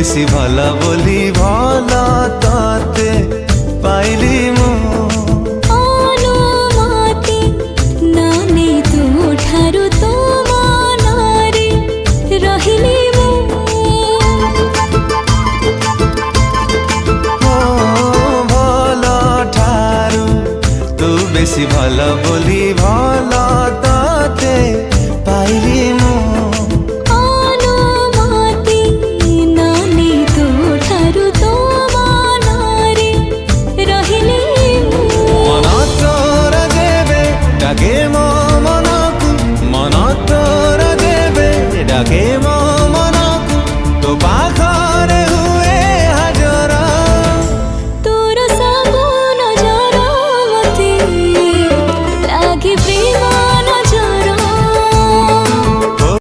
বেশি ভালা বলি ভালা তাতে পাইলি মু অনুমতি নানে ତୁ ଠାରୁ ତୋ ମନରେ ରହିଲି ମୁଁ ଭଲ ଠାରୁ ତୁ ବେଶି ଭଲ